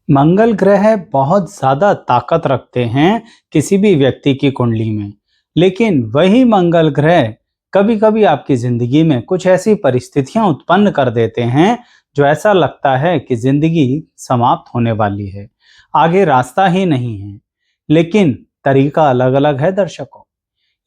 मंगल ग्रह बहुत ज्यादा ताकत रखते हैं किसी भी व्यक्ति की कुंडली में। लेकिन वही मंगल ग्रह कभी कभी आपकी जिंदगी में कुछ ऐसी परिस्थितियां उत्पन्न कर देते हैं जो ऐसा लगता है कि जिंदगी समाप्त होने वाली है, आगे रास्ता ही नहीं है। लेकिन तरीका अलग अलग है दर्शकों।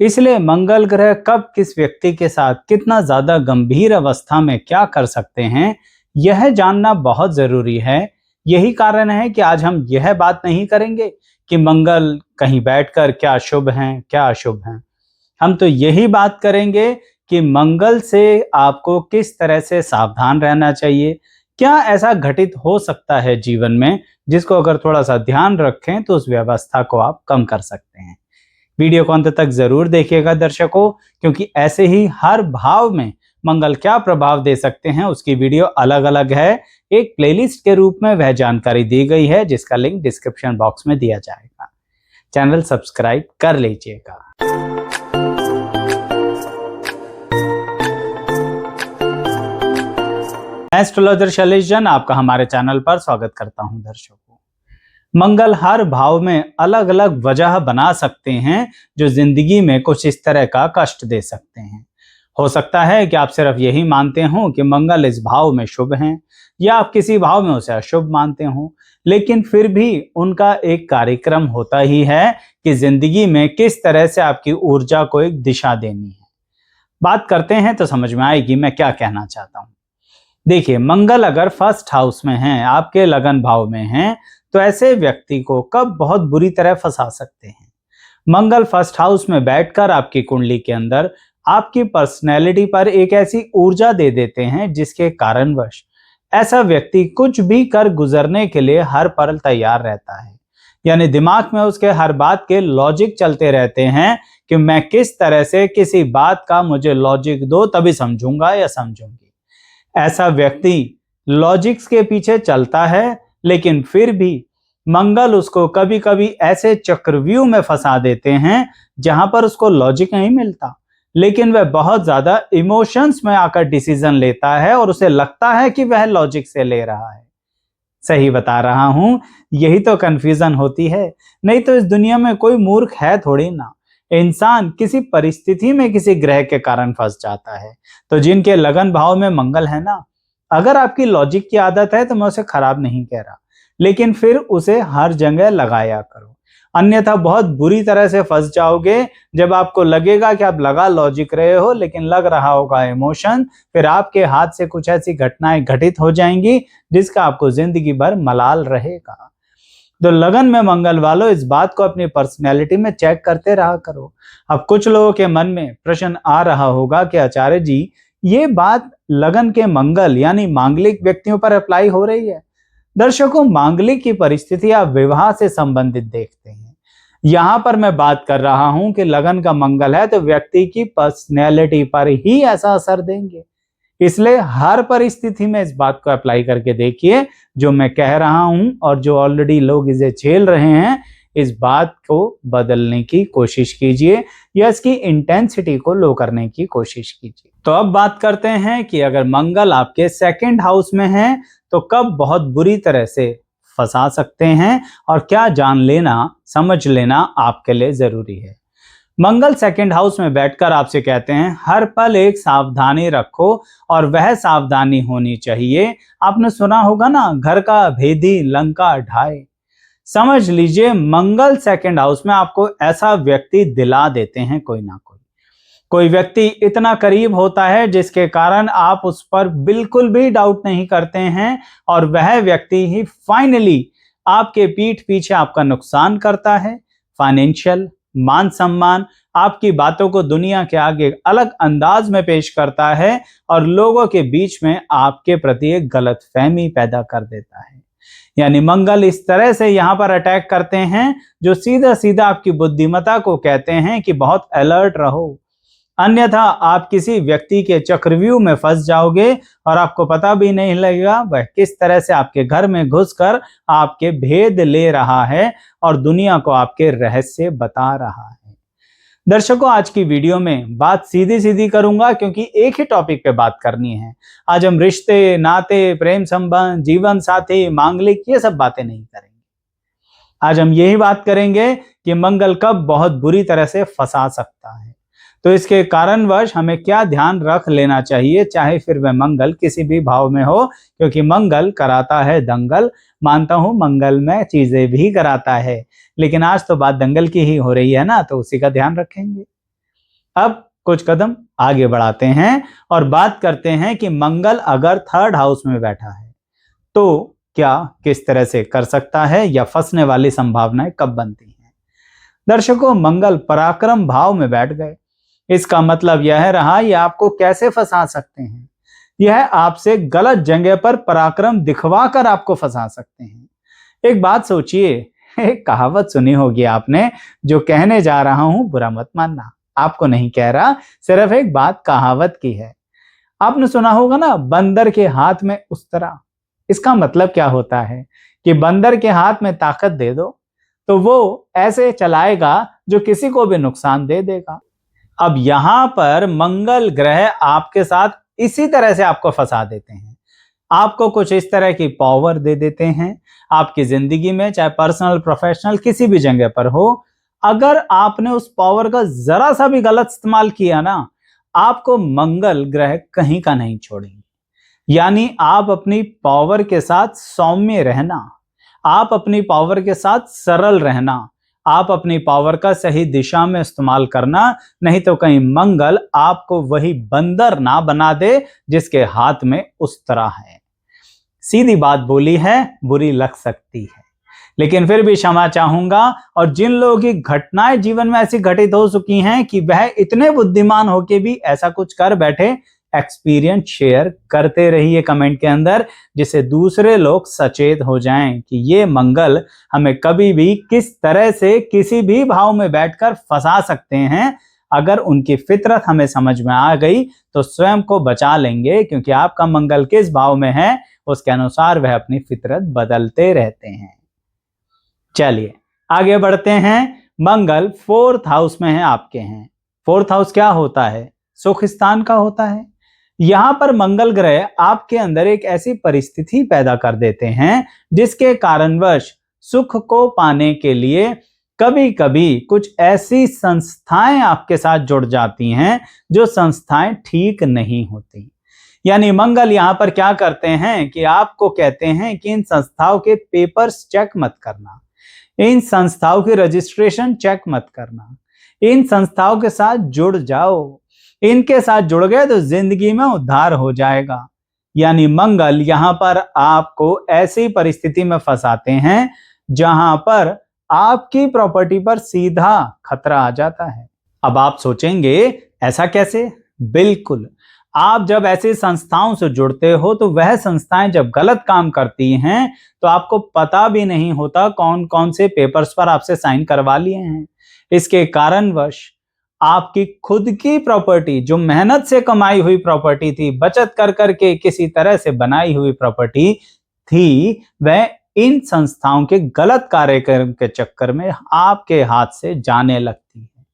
इसलिए मंगल ग्रह कब किस व्यक्ति के साथ कितना ज्यादा गंभीर अवस्था में क्या कर सकते हैं, यह जानना बहुत जरूरी है। यही कारण है कि आज हम यह बात नहीं करेंगे कि मंगल कहीं बैठकर क्या शुभ हैं क्या अशुभ हैं। हम तो यही बात करेंगे कि मंगल से आपको किस तरह से सावधान रहना चाहिए। क्या ऐसा घटित हो सकता है जीवन में जिसको अगर थोड़ा सा ध्यान रखें तो उस व्यवस्था को आप कम कर सकते हैं। वीडियो को अंत तक जरूर देखिएगा दर्शकों, क्योंकि ऐसे ही हर भाव में मंगल क्या प्रभाव दे सकते हैं उसकी वीडियो अलग अलग है। एक प्लेलिस्ट के रूप में वह जानकारी दी गई है जिसका लिंक डिस्क्रिप्शन बॉक्स में दिया जाएगा। चैनल सब्सक्राइब कर लीजिएगा। मैं एस्ट्रोलॉजर शैलेश जैन आपका हमारे चैनल पर स्वागत करता हूं। दर्शकों, मंगल हर भाव में अलग अलग वजह बना सकते हैं जो जिंदगी में कुछ इस तरह का कष्ट दे सकते हैं। हो सकता है कि आप सिर्फ यही मानते हो कि मंगल इस भाव में शुभ हैं, या आप किसी भाव में उसे अशुभ मानते हो, लेकिन फिर भी उनका एक कार्यक्रम होता ही है कि जिंदगी में किस तरह से आपकी ऊर्जा को एक दिशा देनी है। बात करते हैं तो समझ में आएगी मैं क्या कहना चाहता हूँ। देखिए, मंगल अगर फर्स्ट हाउस में है, आपके लगन भाव में है, तो ऐसे व्यक्ति को कब बहुत बुरी तरह फंसा सकते हैं। मंगल फर्स्ट हाउस में बैठकर आपकी कुंडली के अंदर आपकी पर्सनैलिटी पर एक ऐसी ऊर्जा दे देते हैं जिसके कारणवश ऐसा व्यक्ति कुछ भी कर गुजरने के लिए हर पल तैयार रहता है। यानी दिमाग में उसके हर बात के लॉजिक चलते रहते हैं कि मैं किस तरह से किसी बात का मुझे लॉजिक दो तभी समझूंगा या समझूंगी। ऐसा व्यक्ति लॉजिक्स के पीछे चलता है, लेकिन फिर भी मंगल उसको कभी कभी ऐसे चक्रव्यूह में फंसा देते हैं जहां पर उसको लॉजिक नहीं मिलता, लेकिन वह बहुत ज्यादा इमोशंस में आकर डिसीजन लेता है और उसे लगता है कि वह लॉजिक से ले रहा है। सही बता रहा हूं, यही तो कंफ्यूजन होती है। नहीं तो इस दुनिया में कोई मूर्ख है थोड़ी ना। इंसान किसी परिस्थिति में किसी ग्रह के कारण फंस जाता है। तो जिनके लगन भाव में मंगल है ना, अगर आपकी लॉजिक की आदत है तो मैं उसे खराब नहीं कह रहा, लेकिन फिर उसे हर जगह लगाया करो, अन्यथा बहुत बुरी तरह से फंस जाओगे। जब आपको लगेगा कि आप लगा लॉजिक रहे हो लेकिन लग रहा होगा इमोशन, फिर आपके हाथ से कुछ ऐसी घटनाएं घटित हो जाएंगी जिसका आपको जिंदगी भर मलाल रहेगा। तो लगन में मंगल वालों, इस बात को अपनी पर्सनैलिटी में चेक करते रहा करो। अब कुछ लोगों के मन में प्रश्न आ रहा होगा कि आचार्य जी, ये बात लगन के मंगल यानी मांगलिक व्यक्तियों पर अप्लाई हो रही है। दर्शकों, मांगलिक की परिस्थिति आप विवाह से संबंधित देखते हैं। यहां पर मैं बात कर रहा हूं कि लगन का मंगल है तो व्यक्ति की पर्सनैलिटी पर ही ऐसा असर देंगे। इसलिए हर परिस्थिति में इस बात को अप्लाई करके देखिए जो मैं कह रहा हूं, और जो ऑलरेडी लोग इसे झेल रहे हैं, इस बात को बदलने की कोशिश कीजिए या इसकी इंटेंसिटी को लो करने की कोशिश कीजिए। तो अब बात करते हैं कि अगर मंगल आपके सेकंड हाउस में है तो कब बहुत बुरी तरह से फंसा सकते हैं और क्या जान लेना समझ लेना आपके लिए जरूरी है। मंगल सेकंड हाउस में बैठकर आपसे कहते हैं हर पल एक सावधानी रखो, और वह सावधानी होनी चाहिए, आपने सुना होगा ना, घर का भेदी लंका ढाए। समझ लीजिए, मंगल सेकंड हाउस में आपको ऐसा व्यक्ति दिला देते हैं कोई ना कोई व्यक्ति इतना करीब होता है जिसके कारण आप उस पर बिल्कुल भी डाउट नहीं करते हैं, और वह व्यक्ति ही फाइनली आपके पीठ पीछे आपका नुकसान करता है। फाइनेंशियल, मान सम्मान, आपकी बातों को दुनिया के आगे अलग अंदाज में पेश करता है और लोगों के बीच में आपके प्रति एक गलतफहमी पैदा कर देता है। यानी मंगल इस तरह से यहां पर अटैक करते हैं जो सीधा सीधा आपकी बुद्धिमत्ता को कहते हैं कि बहुत अलर्ट रहो, अन्यथा आप किसी व्यक्ति के चक्रव्यूह में फंस जाओगे और आपको पता भी नहीं लगेगा वह किस तरह से आपके घर में घुसकर आपके भेद ले रहा है और दुनिया को आपके रहस्य बता रहा है। दर्शकों, आज की वीडियो में बात सीधी सीधी करूंगा क्योंकि एक ही टॉपिक पे बात करनी है। आज हम रिश्ते, नाते, प्रेम संबंध, जीवन साथी, मांगलिक ये सब बातें नहीं करेंगे। आज हम यही बात करेंगे कि मंगल कब बहुत बुरी तरह से फंसा सकता है। तो इसके कारणवश हमें क्या ध्यान रख लेना चाहिए, चाहे फिर वह मंगल किसी भी भाव में हो, क्योंकि मंगल कराता है दंगल। मानता हूं मंगल में चीजें भी कराता है, लेकिन आज तो बात दंगल की ही हो रही है ना, तो उसी का ध्यान रखेंगे। अब कुछ कदम आगे बढ़ाते हैं और बात करते हैं कि मंगल अगर थर्ड हाउस में बैठा है तो क्या किस तरह से कर सकता है या फंसने वाली संभावनाएं कब बनती हैं। दर्शकों, मंगल पराक्रम भाव में बैठ गए। इसका मतलब यह रहा ये आपको कैसे फंसा सकते हैं। यह आपसे गलत जगह पर पराक्रम दिखवा कर आपको फंसा सकते हैं। एक बात सोचिए, एक कहावत सुनी होगी आपने, जो कहने जा रहा हूं बुरा मत मानना, आपको नहीं कह रहा, सिर्फ एक बात कहावत की है। आपने सुना होगा ना, बंदर के हाथ में उस्तरा। इसका मतलब क्या होता है कि बंदर के हाथ में ताकत दे दो तो वो ऐसे चलाएगा जो किसी को भी नुकसान दे देगा। अब यहां पर मंगल ग्रह आपके साथ इसी तरह से आपको फंसा देते हैं। आपको कुछ इस तरह की पावर दे देते हैं आपकी जिंदगी में, चाहे पर्सनल प्रोफेशनल किसी भी जगह पर हो। अगर आपने उस पावर का जरा सा भी गलत इस्तेमाल किया ना, आपको मंगल ग्रह कहीं का नहीं छोड़ेंगे। यानी आप अपनी पावर के साथ सौम्य रहना, आप अपनी पावर के साथ सरल रहना, आप अपनी पावर का सही दिशा में इस्तेमाल करना, नहीं तो कहीं मंगल आपको वही बंदर ना बना दे जिसके हाथ में उस्तरा है। सीधी बात बोली है, बुरी लग सकती है, लेकिन फिर भी क्षमा चाहूंगा। और जिन लोगों की घटनाएं जीवन में ऐसी घटित हो चुकी हैं कि वह इतने बुद्धिमान होके भी ऐसा कुछ कर बैठे, एक्सपीरियंस शेयर करते रहिए कमेंट के अंदर, जिससे दूसरे लोग सचेत हो जाएं कि ये मंगल हमें कभी भी किस तरह से किसी भी भाव में बैठकर फंसा सकते हैं। अगर उनकी फितरत हमें समझ में आ गई तो स्वयं को बचा लेंगे, क्योंकि आपका मंगल किस भाव में है उसके अनुसार वह अपनी फितरत बदलते रहते हैं। चलिए आगे बढ़ते हैं। मंगल फोर्थ हाउस में है, आपके हैं। फोर्थ हाउस क्या होता है? सुख स्थान का होता है। यहां पर मंगल ग्रह आपके अंदर एक ऐसी परिस्थिति पैदा कर देते हैं जिसके कारणवश सुख को पाने के लिए कभी कभी कुछ ऐसी संस्थाएं आपके साथ जुड़ जाती हैं जो संस्थाएं ठीक नहीं होती। यानी मंगल यहां पर क्या करते हैं कि आपको कहते हैं कि इन संस्थाओं के पेपर्स चेक मत करना, इन संस्थाओं की रजिस्ट्रेशन चेक मत करना, इन संस्थाओं के साथ जुड़ जाओ, इनके साथ जुड़ गए तो जिंदगी में उद्धार हो जाएगा। यानी मंगल यहां पर आपको ऐसी परिस्थिति में फंसाते हैं जहां पर आपकी प्रॉपर्टी पर सीधा खतरा आ जाता है। अब आप सोचेंगे ऐसा कैसे? बिल्कुल, आप जब ऐसी संस्थाओं से जुड़ते हो तो वह संस्थाएं जब गलत काम करती हैं तो आपको पता भी नहीं होता कौन कौन से पेपर्स पर आपसे साइन करवा लिए हैं। इसके कारणवश आपकी खुद की प्रॉपर्टी, जो मेहनत से कमाई हुई प्रॉपर्टी थी, बचत कर करके किसी तरह से बनाई हुई प्रॉपर्टी थी, वह इन संस्थाओं के गलत कार्यक्रम के चक्कर में आपके हाथ से जाने लगती है।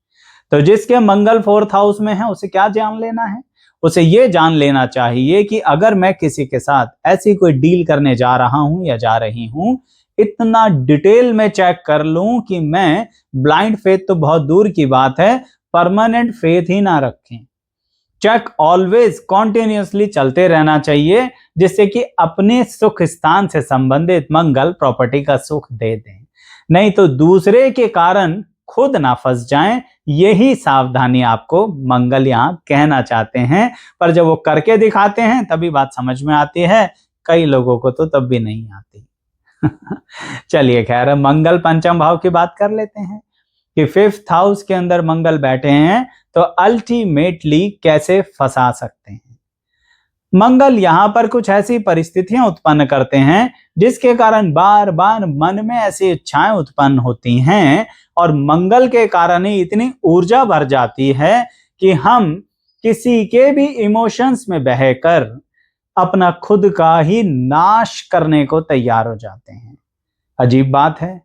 तो जिसके मंगल फोर्थ हाउस में है उसे क्या जान लेना है? उसे ये जान लेना चाहिए कि अगर मैं किसी के साथ ऐसी कोई डील करने जा रहा हूं या जा रही हूं, इतना डिटेल में चेक कर लूं कि मैं ब्लाइंड फेथ तो बहुत दूर की बात है, परमानेंट फेथ ही ना रखें। चेक ऑलवेज कॉन्टिन्यूसली चलते रहना चाहिए, जिससे कि अपने सुख स्थान से संबंधित मंगल प्रॉपर्टी का सुख दे दें, नहीं तो दूसरे के कारण खुद ना फंस जाएं। यही सावधानी आपको मंगल यहां कहना चाहते हैं, पर जब वो करके दिखाते हैं तभी बात समझ में आती है, कई लोगों को तो तब भी नहीं आती। चलिए खैर, मंगल पंचम भाव की बात कर लेते हैं कि फिफ्थ हाउस के अंदर मंगल बैठे हैं तो अल्टीमेटली कैसे फंसा सकते हैं। मंगल यहां पर कुछ ऐसी परिस्थितियां उत्पन्न करते हैं जिसके कारण बार बार मन में ऐसी इच्छाएं उत्पन्न होती हैं और मंगल के कारण ही इतनी ऊर्जा भर जाती है कि हम किसी के भी इमोशंस में बहकर अपना खुद का ही नाश करने को तैयार हो जाते हैं। अजीब बात है,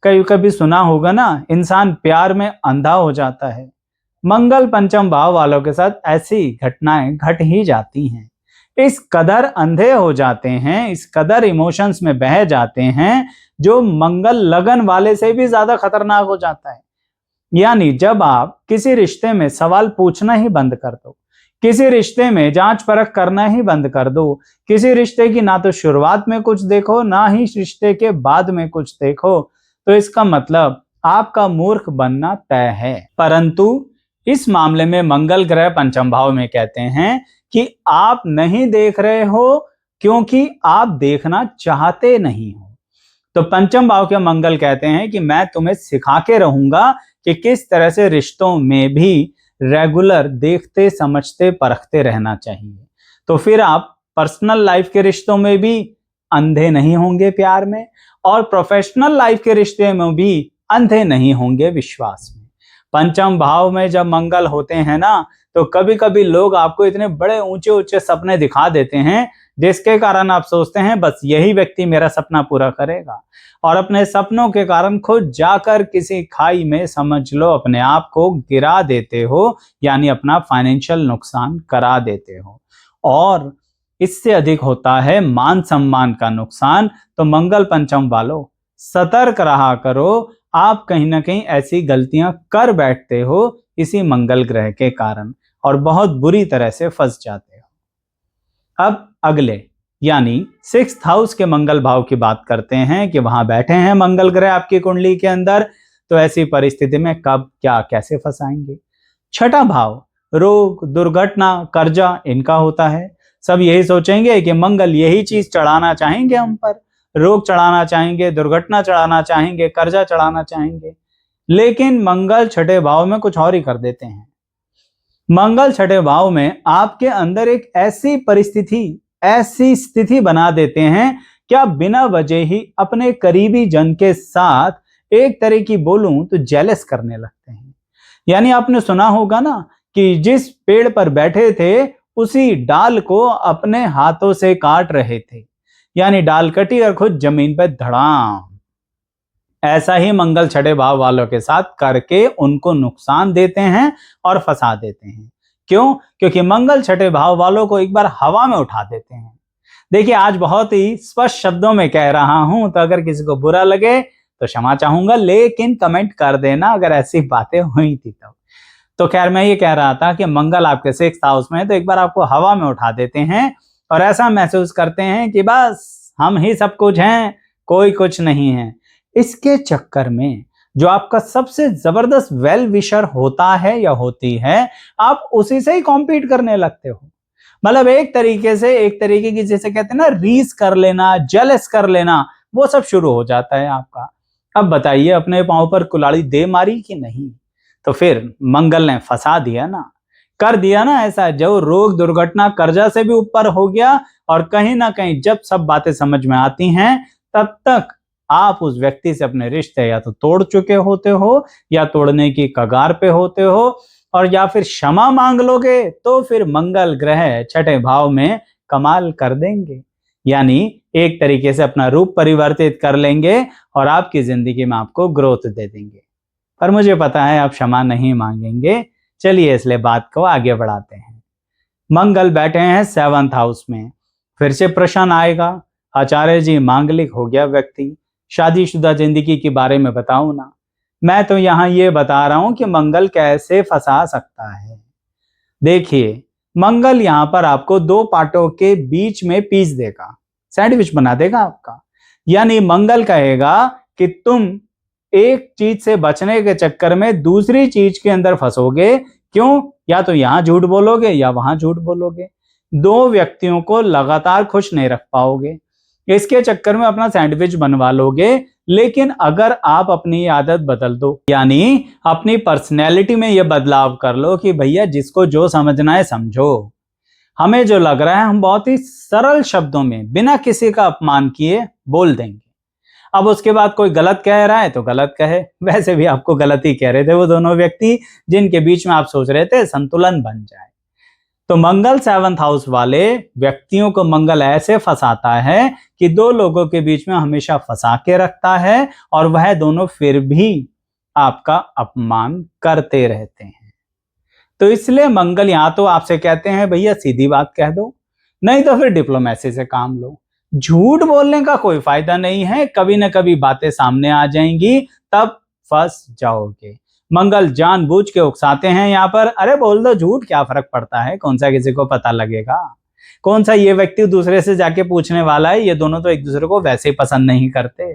कभी कभी सुना होगा ना, इंसान प्यार में अंधा हो जाता है। मंगल पंचम भाव वालों के साथ ऐसी घटनाएं घट ही जाती हैं। इस कदर अंधे हो जाते हैं, इस कदर इमोशंस में बह जाते हैं, जो मंगल लगन वाले से भी ज्यादा खतरनाक हो जाता है। यानी जब आप किसी रिश्ते में सवाल पूछना ही बंद कर दो, किसी रिश्ते में जांच परख करना ही बंद कर दो, किसी रिश्ते की ना तो शुरुआत में कुछ देखो ना ही रिश्ते के बाद में कुछ देखो, तो इसका मतलब आपका मूर्ख बनना तय है। परंतु इस मामले में मंगल ग्रह पंचम भाव में कहते हैं कि आप नहीं देख रहे हो क्योंकि आप देखना चाहते नहीं हो। तो पंचम भाव के मंगल कहते हैं कि मैं तुम्हें सिखा के रहूंगा कि किस तरह से रिश्तों में भी रेगुलर देखते समझते परखते रहना चाहिए। तो फिर आप पर्सनल लाइफ के रिश्तों में भी अंधे नहीं होंगे प्यार में, और प्रोफेशनल लाइफ के रिश्ते में भी अंधे नहीं होंगे विश्वास में। पंचम भाव में जब मंगल होते हैं ना, तो कभी कभी लोग आपको इतने बड़े ऊंचे ऊंचे सपने दिखा देते हैं, जिसके कारण आप सोचते हैं बस यही व्यक्ति मेरा सपना पूरा करेगा, और अपने सपनों के कारण खुद जाकर किसी खाई में समझ लो अपने आप को गिरा देते हो, यानी अपना फाइनेंशियल नुकसान करा देते हो। और इससे अधिक होता है मान सम्मान का नुकसान। तो मंगल पंचम वालों, सतर्क रहा करो, आप कहीं ना कहीं ऐसी गलतियां कर बैठते हो इसी मंगल ग्रह के कारण, और बहुत बुरी तरह से फंस जाते हो। अब अगले यानी 6th हाउस के मंगल भाव की बात करते हैं कि वहां बैठे हैं मंगल ग्रह आपकी कुंडली के अंदर, तो ऐसी परिस्थिति में कब क्या कैसे फंसाएंगे। 6ठा भाव रोग दुर्घटना कर्जा इनका होता है। सब यही सोचेंगे कि मंगल यही चीज चढ़ाना चाहेंगे हम पर, रोग चढ़ाना चाहेंगे, दुर्घटना चढ़ाना चाहेंगे, कर्जा चढ़ाना चाहेंगे, लेकिन मंगल 6ठे भाव में कुछ और ही कर देते हैं। मंगल 6ठे भाव में आपके अंदर एक ऐसी परिस्थिति, ऐसी स्थिति बना देते हैं कि आप बिना वजह ही अपने करीबी जन के साथ एक तरह की बोलूं तो जेलस करने लगते हैं। यानी आपने सुना होगा ना कि जिस पेड़ पर बैठे थे उसी डाल को अपने हाथों से काट रहे थे, यानी डाल कटी और खुद जमीन पर धड़ाम। ऐसा ही मंगल 6ठे भाव वालों के साथ करके उनको नुकसान देते हैं और फंसा देते हैं। क्यों? क्योंकि मंगल 6ठे भाव वालों को एक बार हवा में उठा देते हैं। देखिए, आज बहुत ही स्पष्ट शब्दों में कह रहा हूं, तो अगर किसी को बुरा लगे तो क्षमा चाहूंगा, लेकिन कमेंट कर देना अगर ऐसी बातें हुई थी तो खैर, मैं ये कह रहा था कि मंगल आपके 6th हाउस में है, तो एक बार आपको हवा में उठा देते हैं और ऐसा महसूस करते हैं कि बस हम ही सब कुछ हैं, कोई कुछ नहीं है। इसके चक्कर में जो आपका सबसे जबरदस्त वेल विशर होता है या होती है, आप उसी से ही कॉम्पीट करने लगते हो। मतलब एक तरीके की जैसे कहते हैं ना, रीस कर लेना, जेलस कर लेना, वो सब शुरू हो जाता है आपका। अब बताइए, अपने पांव पर कुल्हाड़ी दे मारी कि नहीं? तो फिर मंगल ने फंसा दिया ना, कर दिया ना ऐसा, जो रोग दुर्घटना कर्जा से भी ऊपर हो गया। और कहीं ना कहीं जब सब बातें समझ में आती हैं, तब तक आप उस व्यक्ति से अपने रिश्ते या तो तोड़ चुके होते हो, या तोड़ने की कगार पे होते हो, और या फिर क्षमा मांग लोगे तो फिर मंगल ग्रह 6ठे भाव में कमाल कर देंगे, यानी एक तरीके से अपना रूप परिवर्तित कर लेंगे और आपकी जिंदगी में आपको ग्रोथ दे देंगे। पर मुझे पता है आप क्षमा नहीं मांगेंगे। चलिए इसलिए बात को आगे बढ़ाते हैं। मंगल बैठे हैं 7th हाउस में, फिर से प्रश्न आएगा, आचार्य जी मांगलिक हो गया व्यक्ति, शादीशुदा जिंदगी के बारे में बताऊं ना? मैं तो यहाँ ये बता रहा हूं कि मंगल कैसे फंसा सकता है। देखिए, मंगल यहाँ पर आपको 2 पार्टों के बीच में पीस देगा, सैंडविच बना देगा आपका। यानी मंगल कहेगा कि तुम एक चीज से बचने के चक्कर में दूसरी चीज के अंदर फंसोगे। क्यों? या तो यहां झूठ बोलोगे या वहां झूठ बोलोगे, 2 व्यक्तियों को लगातार खुश नहीं रख पाओगे, इसके चक्कर में अपना सैंडविच बनवा लोगे। लेकिन अगर आप अपनी आदत बदल दो, यानी अपनी पर्सनैलिटी में यह बदलाव कर लो कि भैया जिसको जो समझना है समझो, हमें जो लग रहा है हम बहुत ही सरल शब्दों में बिना किसी का अपमान किए बोल देंगे। अब उसके बाद कोई गलत कह रहा है तो गलत कहे, वैसे भी आपको गलत ही कह रहे थे वो दोनों व्यक्ति जिनके बीच में आप सोच रहे थे संतुलन बन जाए। तो मंगल 7th हाउस वाले व्यक्तियों को मंगल ऐसे फंसाता है कि 2 लोगों के बीच में हमेशा फंसा के रखता है, और वह दोनों फिर भी आपका अपमान करते रहते हैं। तो इसलिए मंगल यहाँ तो आपसे कहते हैं भैया सीधी बात कह दो, नहीं तो फिर डिप्लोमेसी से काम लो। झूठ बोलने का कोई फायदा नहीं है, कभी ना कभी बातें सामने आ जाएंगी, तब फंस जाओगे। मंगल जानबूझ के उकसाते हैं यहाँ पर, अरे बोल दो झूठ, क्या फर्क पड़ता है, कौन सा किसी को पता लगेगा, कौन सा ये व्यक्ति दूसरे से जाके पूछने वाला है, ये दोनों तो एक दूसरे को वैसे ही पसंद नहीं करते।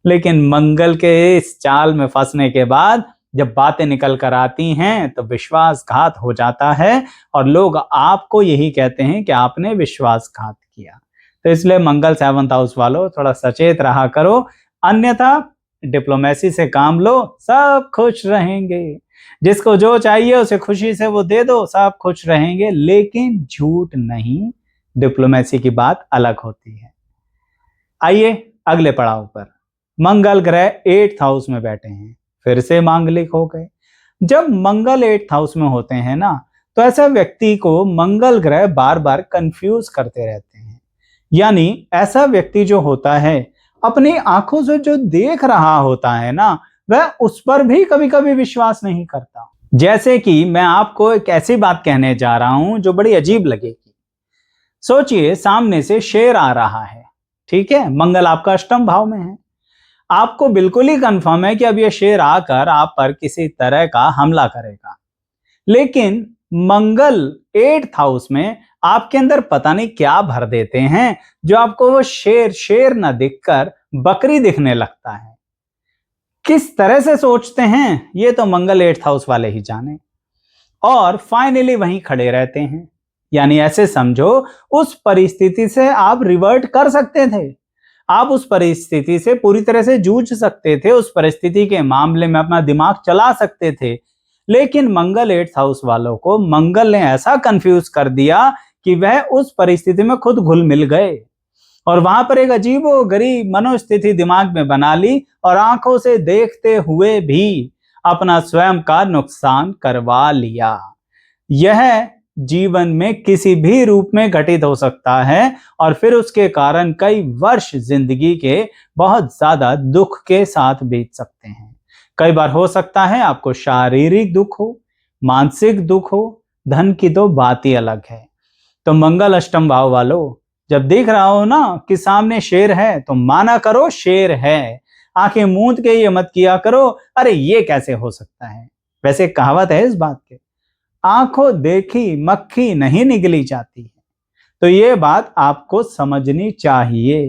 लेकिन मंगल के इस चाल में फंसने के बाद जब बातें निकल कर आती हैं तो विश्वासघात हो जाता है, और लोग आपको यही कहते हैं कि आपने विश्वासघात किया। तो इसलिए मंगल 7th हाउस वालों थोड़ा सचेत रहा करो, अन्यथा डिप्लोमेसी से काम लो, सब खुश रहेंगे। जिसको जो चाहिए उसे खुशी से वो दे दो, सब खुश रहेंगे, लेकिन झूठ नहीं, डिप्लोमेसी की बात अलग होती है। आइए अगले पड़ाव पर, मंगल ग्रह 8th हाउस में बैठे हैं, फिर से मांगलिक हो गए। जब मंगल 8th हाउस में होते हैं ना, तो ऐसा व्यक्ति को मंगल ग्रह बार बार कंफ्यूज करते रहते हैं। यानी ऐसा व्यक्ति जो होता है अपनी आंखों से जो देख रहा होता है ना, वह उस पर भी कभी कभी विश्वास नहीं करता। जैसे कि मैं आपको एक ऐसी बात कहने जा रहा हूं जो बड़ी अजीब लगेगी। सोचिए सामने से शेर आ रहा है, ठीक है, मंगल आपका अष्टम भाव में है, आपको बिल्कुल ही कंफर्म है कि अब यह शेर आकर आप पर किसी तरह का हमला करेगा, लेकिन मंगल 8th हाउस में आपके अंदर पता नहीं क्या भर देते हैं जो आपको वो शेर न दिखकर बकरी दिखने लगता है। किस तरह से सोचते हैं ये तो मंगल 8th हाउस वाले ही जाने, और फाइनली वहीं खड़े रहते हैं। यानी ऐसे समझो उस परिस्थिति से आप रिवर्ट कर सकते थे, आप उस परिस्थिति से पूरी तरह से जूझ सकते थे, उस परिस्थिति के मामले में अपना दिमाग चला सकते थे, लेकिन मंगल 8th हाउस वालों को मंगल ने ऐसा कंफ्यूज कर दिया कि वह उस परिस्थिति में खुद घुल मिल गए, और वहां पर एक अजीबोगरीब मनोस्थिति दिमाग में बना ली, और आंखों से देखते हुए भी अपना स्वयं का नुकसान करवा लिया। यह जीवन में किसी भी रूप में घटित हो सकता है, और फिर उसके कारण कई वर्ष जिंदगी के बहुत ज्यादा दुख के साथ बीत सकते हैं। कई बार हो सकता है आपको शारीरिक दुख हो, मानसिक दुख हो, धन की तो बात ही अलग है। तो मंगल अष्टम भाव वालों, जब देख रहा हो ना कि सामने शेर है तो माना करो शेर है, आंखें मूंद के ये मत किया करो अरे ये कैसे हो सकता है। वैसे कहावत है इस बात के, आंखों देखी मक्खी नहीं निगली जाती है, तो ये बात आपको समझनी चाहिए।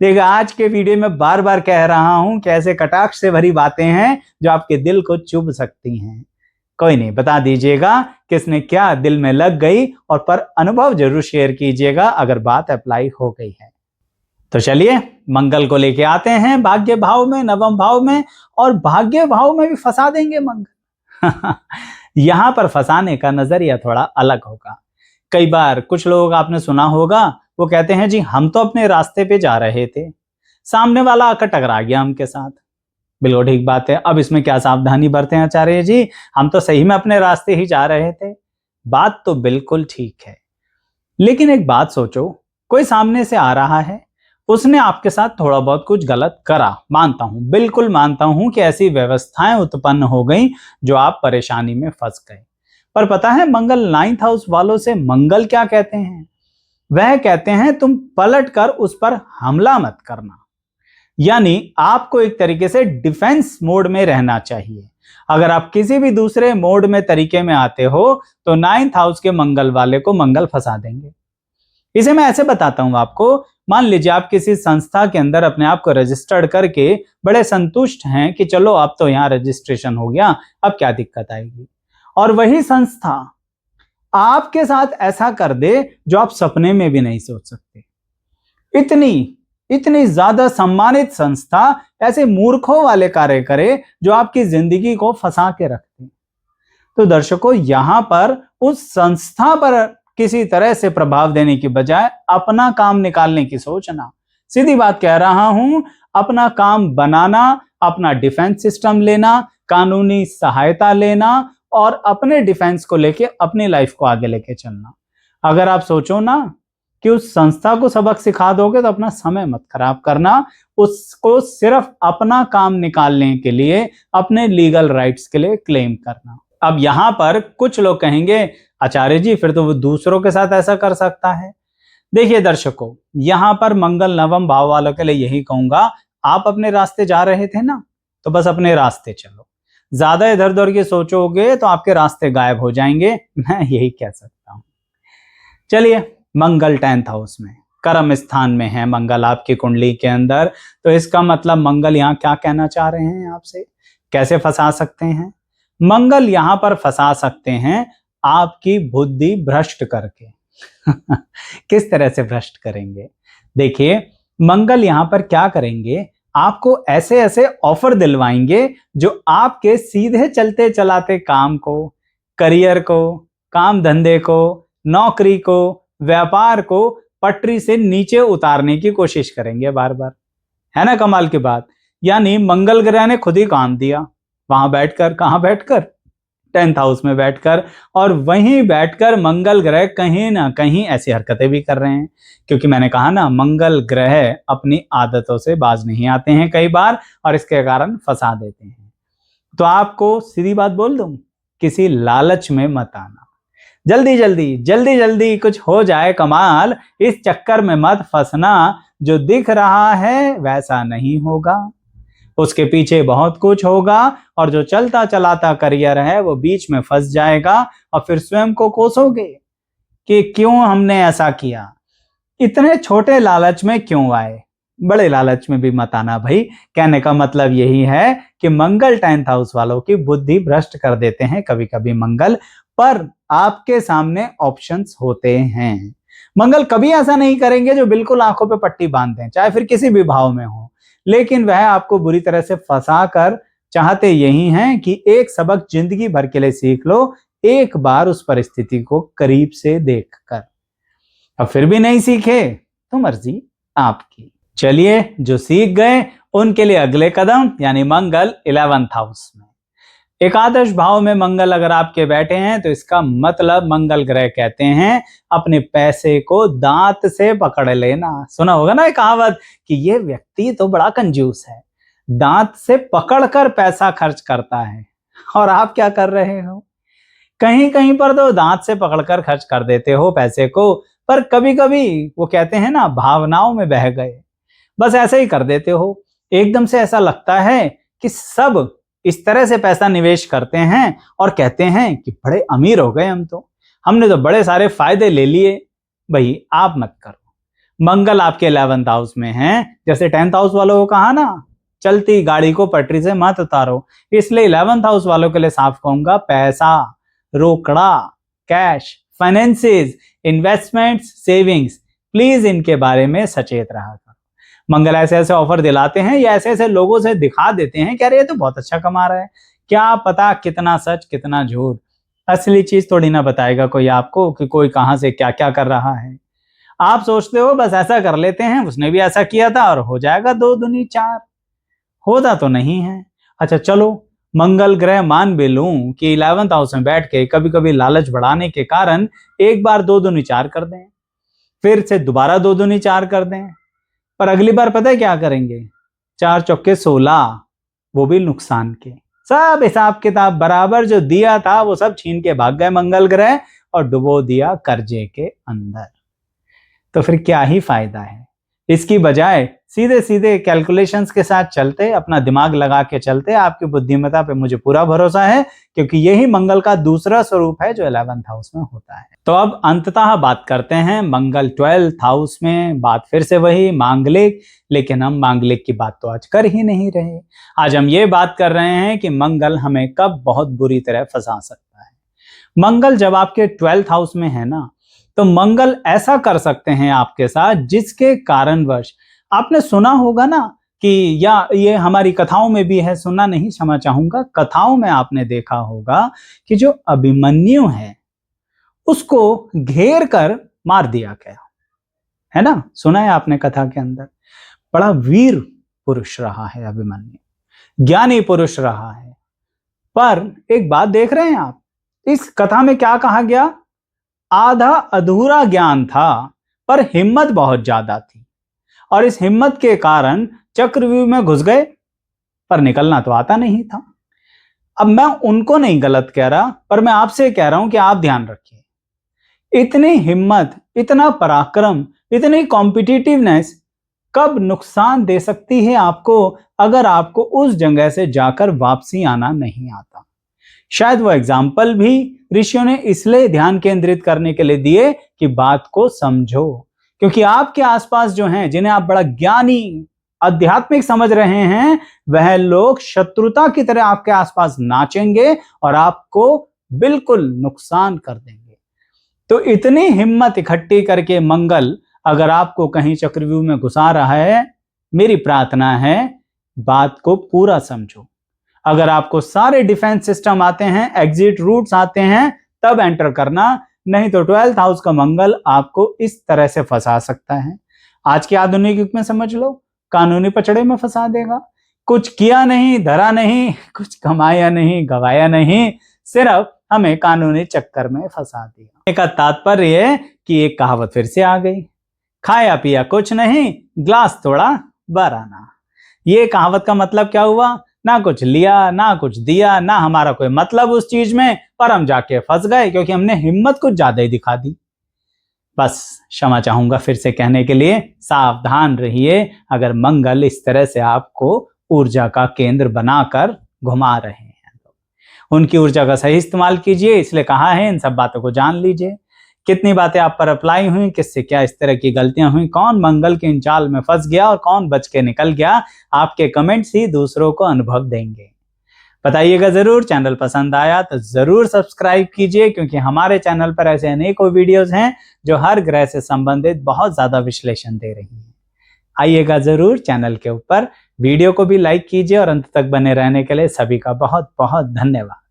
देखिए आज के वीडियो में बार बार कह रहा हूं कि ऐसे कटाक्ष से भरी बातें हैं जो आपके दिल को चुभ सकती हैं। कोई नहीं, बता दीजिएगा किसने क्या दिल में लग गई, और पर अनुभव जरूर शेयर कीजिएगा अगर बात अप्लाई हो गई है। तो चलिए मंगल को लेके आते हैं भाग्य भाव में, नवम भाव में, और भाग्य भाव में भी फंसा देंगे मंगल। यहां पर फंसाने का नजरिया थोड़ा अलग होगा। कई बार कुछ लोग आपने सुना होगा, वो कहते हैं जी हम तो अपने रास्ते पे जा रहे थे, सामने वाला आकर टकरा गया हमके साथ। बिल्कुल ठीक बात है, अब इसमें क्या सावधानी बरतें आचार्य जी, हम तो सही में अपने रास्ते ही जा रहे थे। बात तो बिल्कुल ठीक है, लेकिन एक बात सोचो, कोई सामने से आ रहा है, उसने आपके साथ थोड़ा बहुत कुछ गलत करा, मानता हूं, बिल्कुल मानता हूं कि ऐसी व्यवस्थाएं उत्पन्न हो गई जो आप परेशानी में फंस गए। पर पता है मंगल 9th हाउस वालों से मंगल क्या कहते हैं? वह कहते हैं तुम पलट कर उस पर हमला मत करना। यानी आपको एक तरीके से डिफेंस मोड में रहना चाहिए। अगर आप किसी भी दूसरे मोड में तरीके में आते हो तो 9th हाउस के मंगल वाले को मंगल फंसा देंगे। इसे मैं ऐसे बताता हूं आपको, मान लीजिए आप किसी संस्था के अंदर अपने आप को रजिस्टर्ड करके बड़े संतुष्ट हैं कि चलो अब तो यहाँ रजिस्ट्रेशन हो गया, अब क्या दिक्कत आएगी, और वही संस्था आपके साथ ऐसा कर दे जो आप सपने में भी नहीं सोच सकते। इतनी ज्यादा सम्मानित संस्था ऐसे मूर्खों वाले कार्य करे जो आपकी जिंदगी को फंसा के रखते। तो दर्शकों, यहां पर उस संस्था पर किसी तरह से प्रभाव देने की बजाय अपना काम निकालने की सोचना। सीधी बात कह रहा हूं, अपना काम बनाना, अपना डिफेंस सिस्टम लेना, कानूनी सहायता लेना, और अपने डिफेंस को लेके अपनी लाइफ को आगे लेके चलना। अगर आप सोचो ना कि उस संस्था को सबक सिखा दोगे तो अपना समय मत खराब करना, उसको सिर्फ अपना काम निकालने के लिए, अपने लीगल राइट्स के लिए क्लेम करना। अब यहां पर कुछ लोग कहेंगे आचार्य जी फिर तो वो दूसरों के साथ ऐसा कर सकता है। देखिए दर्शकों, यहां पर मंगल नवम भाव वालों के लिए यही कहूंगा, आप अपने रास्ते जा रहे थे ना, तो बस अपने रास्ते चलो। ज्यादा इधर उधर की सोचोगे तो आपके रास्ते गायब हो जाएंगे, मैं यही कह सकता हूं। चलिए, मंगल 10th हाउस में कर्म स्थान में है मंगल आपकी कुंडली के अंदर, तो इसका मतलब मंगल यहाँ क्या कहना चाह रहे हैं आपसे, कैसे फंसा सकते हैं? मंगल यहां पर फंसा सकते हैं आपकी बुद्धि भ्रष्ट करके। किस तरह से भ्रष्ट करेंगे? देखिए, मंगल यहां पर क्या करेंगे, आपको ऐसे ऐसे ऑफर दिलवाएंगे जो आपके सीधे चलते चलाते काम को, करियर को, काम धंधे को, नौकरी को, व्यापार को पटरी से नीचे उतारने की कोशिश करेंगे बार बार। है ना कमाल की बात? यानी मंगल ग्रह ने खुद ही काम दिया, वहां बैठकर, कहां बैठकर? 10th हाउस में बैठकर, और वहीं बैठकर मंगल ग्रह कहीं ना कहीं ऐसी हरकतें भी कर रहे हैं, क्योंकि मैंने कहा ना मंगल ग्रह अपनी आदतों से बाज नहीं आते हैं कई बार, और इसके कारण फंसा देते हैं। तो आपको सीधी बात बोल दूं, किसी लालच में मत आना। जल्दी जल्दी जल्दी जल्दी कुछ हो जाए कमाल, इस चक्कर में मत फंसना। जो दिख रहा है वैसा नहीं होगा, उसके पीछे बहुत कुछ होगा, और जो चलता चलाता करियर है वो बीच में फंस जाएगा, और फिर स्वयं को कोसोगे कि क्यों हमने ऐसा किया, इतने छोटे लालच में क्यों आए। बड़े लालच में भी मत आना भाई। कहने का मतलब यही है कि मंगल 10th हाउस वालों की बुद्धि भ्रष्ट कर देते हैं कभी कभी मंगल, पर आपके सामने ऑप्शंस होते हैं। मंगल कभी ऐसा नहीं करेंगे जो बिल्कुल आंखों पे पट्टी बांध दें, चाहे फिर किसी भी भाव में हो, लेकिन वह आपको बुरी तरह से फंसा कर चाहते यही हैं कि एक सबक जिंदगी भर के लिए सीख लो, एक बार उस परिस्थिति को करीब से देखकर। अब फिर भी नहीं सीखे तो मर्जी आपकी। चलिए, जो सीख गए उनके लिए अगले कदम, यानी मंगल 11th हाउस में। एकादश भाव में मंगल अगर आपके बैठे हैं तो इसका मतलब मंगल ग्रह कहते हैं अपने पैसे को दांत से पकड़ लेना। सुना होगा ना ये कहावत कि ये व्यक्ति तो बड़ा कंजूस है, दांत से पकड़कर पैसा खर्च करता है। और आप क्या कर रहे हो? कहीं कहीं पर तो दांत से पकड़कर खर्च कर देते हो पैसे को, पर कभी कभी वो कहते हैं ना भावनाओं में बह गए, बस ऐसे ही कर देते हो। एकदम से ऐसा लगता है कि सब इस तरह से पैसा निवेश करते हैं और कहते हैं कि बड़े अमीर हो गए हम तो, हमने तो बड़े सारे फायदे ले लिए। भाई आप मत करो। मंगल आपके 11th हाउस में है, जैसे 10th हाउस वालों को कहा ना चलती गाड़ी को पटरी से मत उतारो, इसलिए 11th हाउस वालों के लिए साफ कहूंगा, पैसा, रोकड़ा, cash, finances, investments, savings, please इनके बारे में सचेत रहा करो। मंगल ऐसे ऐसे ऑफर दिलाते हैं या ऐसे ऐसे लोगों से दिखा देते हैं कि अरे ये तो बहुत अच्छा कमा रहा है, क्या पता कितना सच कितना झूठ। असली चीज थोड़ी ना बताएगा कोई आपको कि कोई कहां से क्या क्या कर रहा है। आप सोचते हो बस ऐसा कर लेते हैं, उसने भी ऐसा किया था और हो जाएगा दो दूनी चार, होता तो नहीं है। अच्छा चलो, मंगल ग्रह मान भी लूं कि 11th हाउस में बैठ के कभी कभी लालच बढ़ाने के कारण एक बार दो दूनी चार कर दें, फिर से दोबारा दो दूनी चार कर दें, पर अगली बार पता है क्या करेंगे? 4 चौके 16, वो भी नुकसान के। सब हिसाब किताब बराबर जो दिया था वो सब छीन के भाग गए मंगल ग्रह, और डुबो दिया कर्जे के अंदर। तो फिर क्या ही फायदा है? इसकी बजाय सीधे सीधे कैलकुलेशंस के साथ चलते, अपना दिमाग लगा के चलते, आपकी बुद्धिमत्ता पे मुझे पूरा भरोसा है, क्योंकि यही मंगल का दूसरा स्वरूप है जो 11th हाउस में होता है। तो अब अंततः बात करते हैं मंगल 12th हाउस में। बात फिर से वही मांगलिक, लेकिन हम मांगलिक की बात तो आज कर ही नहीं रहे। आज हम ये बात कर रहे हैं कि मंगल हमें कब बहुत बुरी तरह फंसा सकता है। मंगल जब आपके 12th हाउस में है ना, तो मंगल ऐसा कर सकते हैं आपके साथ जिसके कारणवश आपने सुना होगा ना कि, या ये हमारी कथाओं में भी है, सुनना नहीं क्षमा चाहूंगा, कथाओं में आपने देखा होगा कि जो अभिमन्यु है उसको घेर कर मार दिया गया, है ना? सुना है आपने कथा के अंदर। बड़ा वीर पुरुष रहा है अभिमन्यु, ज्ञानी पुरुष रहा है। पर एक बात देख रहे हैं आप, इस कथा में क्या कहा गया? आधा अधूरा ज्ञान था पर हिम्मत बहुत ज्यादा थी, और इस हिम्मत के कारण चक्रव्यूह में घुस गए, पर निकलना तो आता नहीं था। अब मैं उनको नहीं गलत कह रहा, पर मैं आपसे कह रहा हूं कि आप ध्यान रखिए। इतनी हिम्मत, इतना पराक्रम, इतनी कॉम्पिटिटिवनेस कब नुकसान दे सकती है आपको, अगर आपको उस जगह से जाकर वापसी आना नहीं आता। शायद वो एग्जाम्पल भी ऋषियों ने इसलिए ध्यान केंद्रित करने के लिए दिए कि बात को समझो, क्योंकि आपके आसपास जो हैं, जिन्हें आप बड़ा ज्ञानी, आध्यात्मिक समझ रहे हैं, वह लोग शत्रुता की तरह आपके आसपास नाचेंगे और आपको बिल्कुल नुकसान कर देंगे। तो इतनी हिम्मत इकट्ठी करके मंगल अगर आपको कहीं चक्रव्यूह में घुसा रहा है, मेरी प्रार्थना है बात को पूरा समझो। अगर आपको सारे डिफेंस सिस्टम आते हैं, एग्जिट रूट्स आते हैं, तब एंटर करना, नहीं तो 12th हाउस का मंगल आपको इस तरह से फंसा सकता है। आज के आधुनिक युग में समझ लो, कानूनी पचड़े में फंसा देगा। कुछ किया नहीं, धरा नहीं, कुछ कमाया नहीं, गवाया नहीं, सिर्फ हमें कानूनी चक्कर में फंसा दिया। का तात्पर्य है कि एक कहावत फिर से आ गई, खाया पिया कुछ नहीं, ग्लास थोड़ा बराना। ये कहावत का मतलब क्या हुआ? ना कुछ लिया, ना कुछ दिया, ना हमारा कोई मतलब उस चीज में, पर हम जाके फंस गए क्योंकि हमने हिम्मत कुछ ज्यादा ही दिखा दी। बस क्षमा चाहूंगा फिर से कहने के लिए, सावधान रहिए अगर मंगल इस तरह से आपको ऊर्जा का केंद्र बनाकर घुमा रहे हैं तो उनकी ऊर्जा का सही इस्तेमाल कीजिए। इसलिए कहा है इन सब बातों को जान लीजिए, कितनी बातें आप पर अप्लाई हुई, किससे क्या इस तरह की गलतियां हुई, कौन मंगल के इन चाल में फंस गया और कौन बच के निकल गया। आपके कमेंट्स ही दूसरों को अनुभव देंगे। बताइएगा जरूर। चैनल पसंद आया तो जरूर सब्सक्राइब कीजिए, क्योंकि हमारे चैनल पर ऐसे अनेकों वीडियोस हैं जो हर ग्रह से संबंधित बहुत ज्यादा विश्लेषण दे रही हैं। आइएगा जरूर चैनल के ऊपर, वीडियो को भी लाइक कीजिए और अंत तक बने रहने के लिए सभी का बहुत बहुत धन्यवाद।